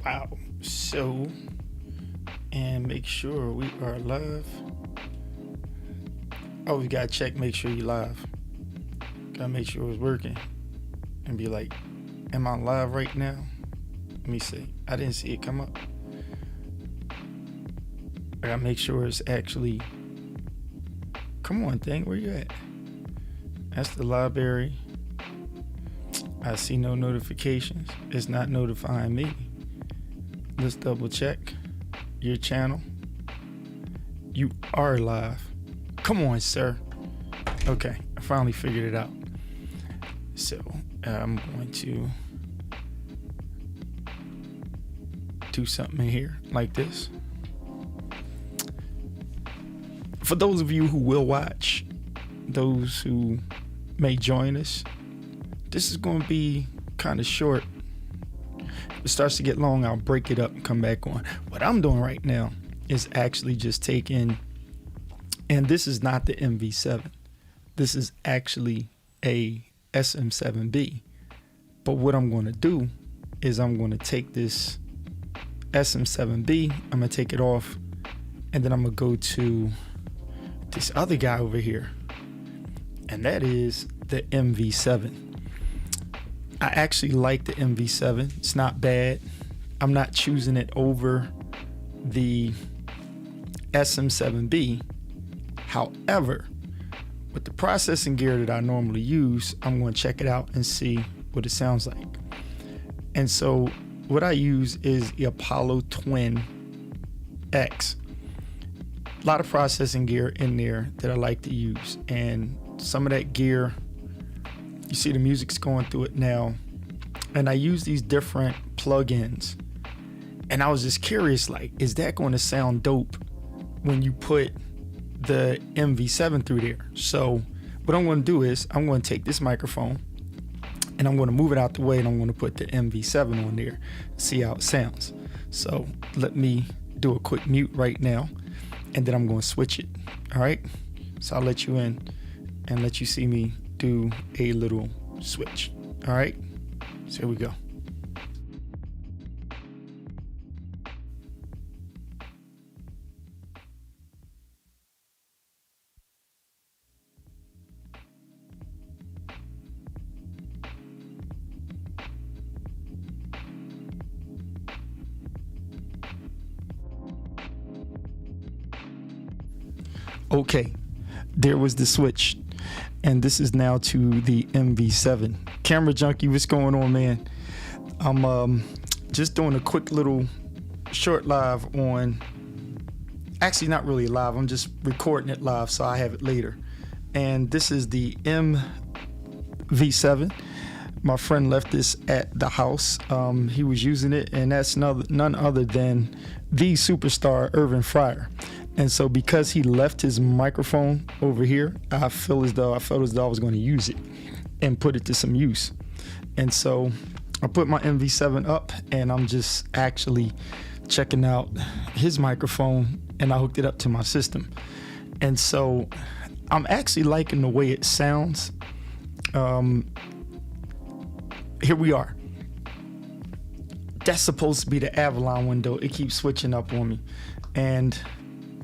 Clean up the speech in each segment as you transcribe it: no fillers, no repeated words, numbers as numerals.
Wow. So, and make sure we are live. Oh, we gotta check, make sure you live. Gotta make sure it's working. And be like, am I live right now? Let me see. I didn't see it come up. I gotta make sure it's actually. Come on, thing, where you at? That's the library. I see no notifications. It's not notifying me. Let's double check your channel. You are live. Come on, sir. Okay, I finally figured it out. So I'm going to do something in here like this. For those of you who will watch, those who may join us, this is going to be kind of short. If it starts to get long, I'll break it up and come back on. What I'm doing right now is actually just taking, and this is not the mv7. This is actually a SM7B. But what I'm going to do is I'm going to take this SM7B, I'm going to take it off, and then I'm going to go to this other guy over here, and that is the mv7. I actually like the mv7. It's not bad. I'm not choosing it over the SM7B. However, with the processing gear that I normally use, I'm going to check it out and see what it sounds like. And so what I use is the Apollo Twin X. A lot of processing gear in there that I like to use, and some of that gear, you see the music's going through it now, and I use these different plugins, and I was just curious, like, is that going to sound dope when you put the mv7 through there? So what I'm going to do is I'm going to take this microphone and I'm going to move it out the way, and I'm going to put the mv7 on there, see how it sounds. So let me do a quick mute right now, and then I'm going to switch it. All right, so I'll let you in and let you see me do a little switch. All right, so here we go. Okay, there was the switch, and this is now to the mv7. Camera Junkie, what's going on, man? I'm just doing a quick little short live on, actually not really live, I'm just recording it live so I have it later. And this is the mv7. My friend left this at the house. He was using it, and that's none other than the superstar Irvin Fryer. And so because he left his microphone over here, I felt as though I was going to use it and put it to some use. And so I put my mv7 up, and I'm just actually checking out his microphone, and I hooked it up to my system. And so I'm actually liking the way it sounds. Here we are. That's supposed to be the Avalon window. It keeps switching up on me. And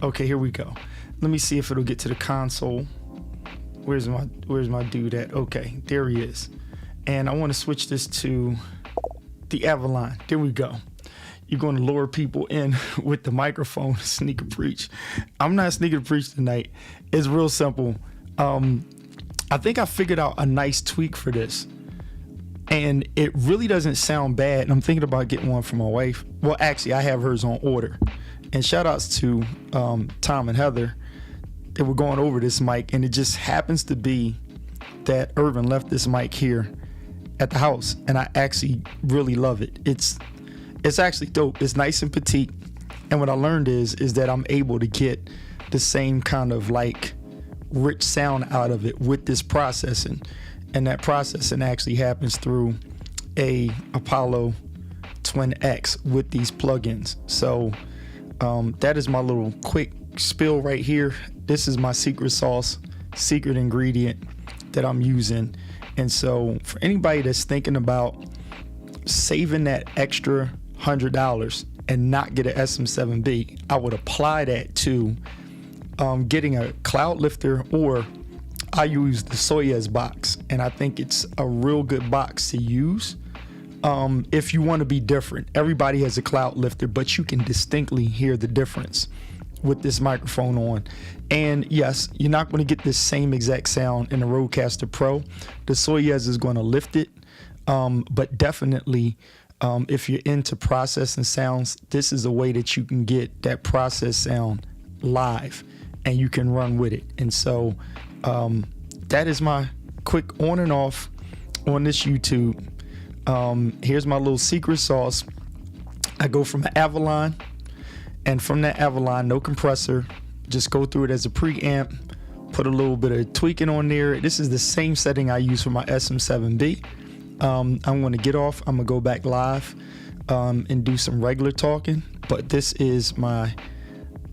okay, here we go. Let me see if it'll get to the console. Where's my dude at? Okay, there he is. And I want to switch this to the Avalon. There we go. You're going to lure people in with the microphone, sneaker preach. I'm not sneaker preach tonight. It's real simple. I think I figured out a nice tweak for this, and it really doesn't sound bad. I'm thinking about getting one for my wife. Well, actually, I have hers on order. And shout outs to Tom and Heather. They were going over this mic, and it just happens to be that Irvin left this mic here at the house, and I actually really love it. It's actually dope. It's nice and petite, and what I learned is that I'm able to get the same kind of like rich sound out of it with this processing, and that processing actually happens through a Apollo Twin X with these plugins. So that is my little quick spill right here. This is my secret sauce, secret ingredient that I'm using. And so for anybody that's thinking about saving that extra $100 and not get an SM7B, I would apply that to getting a cloud lifter, or I use the Soyuz box, and I think it's a real good box to use if you want to be different. Everybody has a cloud lifter, but you can distinctly hear the difference with this microphone on. And yes, you're not going to get the same exact sound in the Rodecaster Pro. The Soyuz is going to lift it, but definitely if you're into processing sounds, this is a way that you can get that process sound live and you can run with it. And so that is my quick on and off on this YouTube. Here's my little secret sauce. I go from an Avalon, and from that Avalon, no compressor, just go through it as a preamp, put a little bit of tweaking on there. This is the same setting I use for my SM7B. I'm going to get off. I'm going to go back live and do some regular talking, but this is my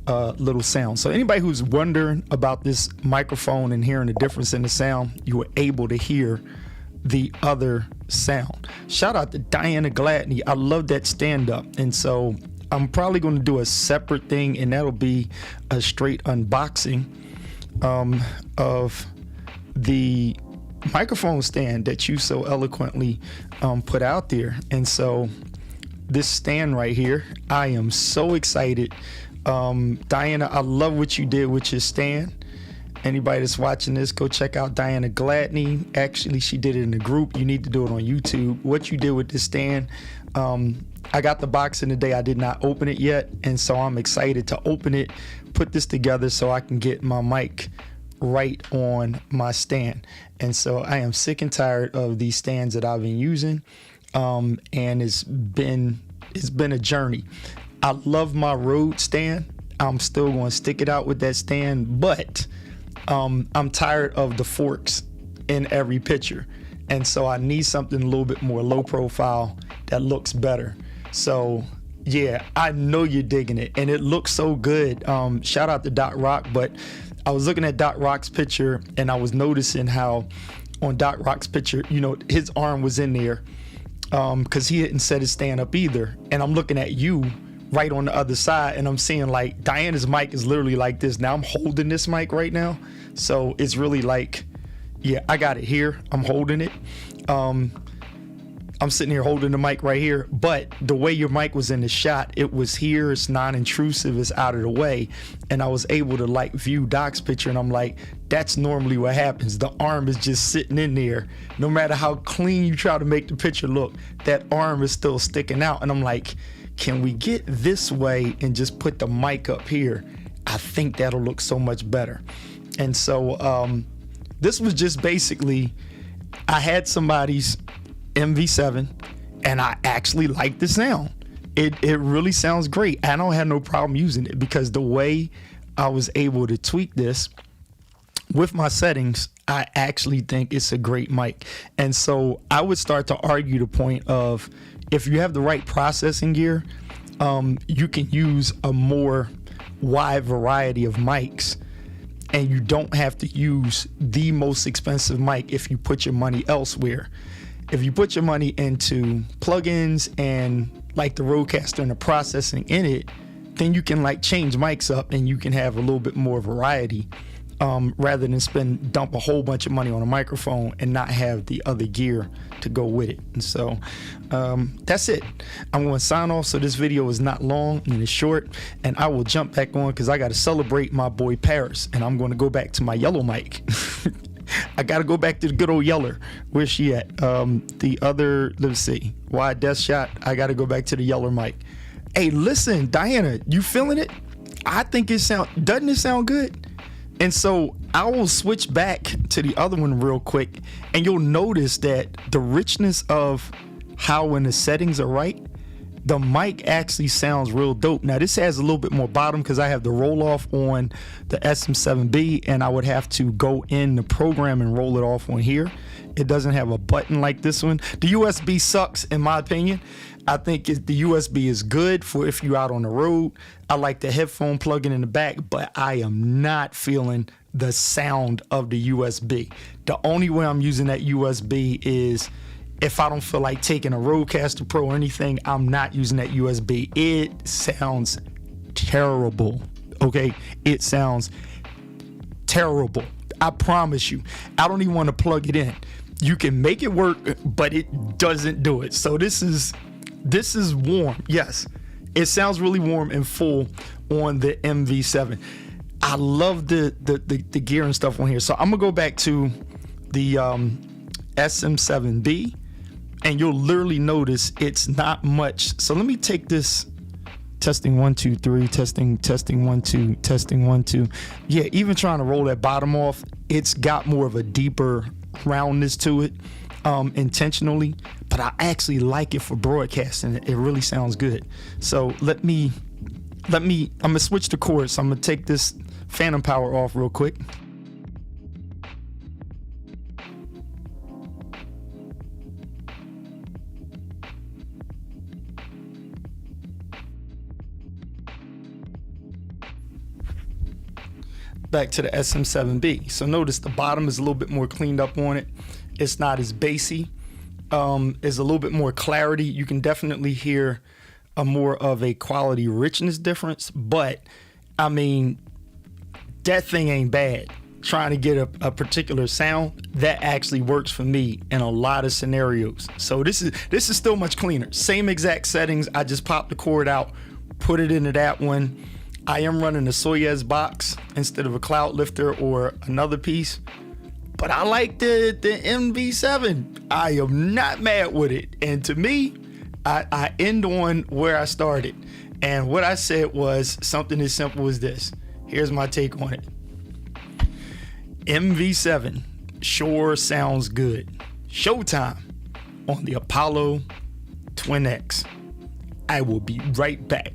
little sound. So anybody who's wondering about this microphone and hearing the difference in the sound, you were able to hear the other sound. Shout out to Diana Gladney. I love that stand-up. And so I'm probably going to do a separate thing, and that'll be a straight unboxing of the microphone stand that you so eloquently put out there. And so this stand right here, I am so excited. Diana, I love what you did with your stand. Anybody that's watching this, go check out Diana Gladney. Actually, she did it in the group. You need to do it on YouTube. What you did with this stand, I got the box in the day. I did not open it yet, and so I'm excited to open it, put this together so I can get my mic right on my stand. And so I am sick and tired of these stands that I've been using, and it's been a journey. I love my Rode stand. I'm still going to stick it out with that stand, but I'm tired of the forks in every picture, and so I need something a little bit more low profile that looks better. So yeah, I know you're digging it, and it looks so good. Shout out to Doc Rock, but I was looking at Doc Rock's picture, and I was noticing how on Doc Rock's picture, you know, his arm was in there because he didn't set his stand up either. And I'm looking at you right on the other side, and I'm seeing like Diana's mic is literally like this. Now I'm holding this mic right now, so it's really like, yeah, I got it here. I'm holding it. I'm sitting here holding the mic right here, but the way your mic was in the shot, it was here, it's non-intrusive, it's out of the way, and I was able to like view Doc's picture, and I'm like, that's normally what happens. The arm is just sitting in there. No matter how clean you try to make the picture look, that arm is still sticking out, and I'm like, can we get this way and just put the mic up here? I think that'll look so much better. And so this was just basically, I had somebody's mv7 and I actually like the sound. It really sounds great. I don't have no problem using it because the way I was able to tweak this with my settings, I actually think it's a great mic. And so I would start to argue the point of, if you have the right processing gear, you can use a more wide variety of mics, and you don't have to use the most expensive mic if you put your money elsewhere. If you put your money into plugins and like the Rodecaster and the processing in it, then you can like change mics up and you can have a little bit more variety, rather than dump a whole bunch of money on a microphone and not have the other gear to go with it. And so that's it. I'm going to sign off so this video is not long and it's short, and I will jump back on because I got to celebrate my boy Paris, and I'm going to go back to my yellow mic. I got to go back to the good old Yeller. Where's she at? The other, let's see, wide desk shot. I got to go back to the Yeller mic. Hey, listen, Diana, you feeling it? I think doesn't it sound good? And so I will switch back to the other one real quick, and you'll notice that the richness of how when the settings are right, the mic actually sounds real dope. Now this has a little bit more bottom because I have the roll off on the SM7B, and I would have to go in the program and roll it off on here. It doesn't have a button like this one. The USB sucks in my opinion. I think the USB is good for if you're out on the road. I like the headphone plug-in in the back, but I am not feeling the sound of the USB. The only way I'm using that USB is if I don't feel like taking a Rodecaster Pro or anything, I'm not using that USB. It sounds terrible. Okay, it sounds terrible. I promise you. I don't even want to plug it in. You can make it work, but it doesn't do it. So this is warm. Yes, it sounds really warm and full on the mv7. I love the gear and stuff on here. So I'm gonna go back to the SM7B, and you'll literally notice it's not much. So let me take this. Testing 1 2 3, testing 1 2, testing 1 2. Yeah, even trying to roll that bottom off, it's got more of a deeper roundness to it, intentionally. But I actually like it for broadcasting. It really sounds good. So let me. I'm gonna switch the chords. I'm gonna take this phantom power off real quick. Back to the SM7B. So notice the bottom is a little bit more cleaned up on it. It's not as bassy. There's a little bit more clarity. You can definitely hear a more of a quality richness difference, but I mean, that thing ain't bad. Trying to get a particular sound, that actually works for me in a lot of scenarios. So this is still much cleaner. Same exact settings. I just popped the cord out, put it into that one. I am running a Soyuz box instead of a cloud lifter or another piece, but I like the mv7. I am not mad with it. And to me, I end on where I started. And what I said was something as simple as this. Here's my take on it. mv7 sure sounds good. Showtime on the Apollo Twin X. I will be right back.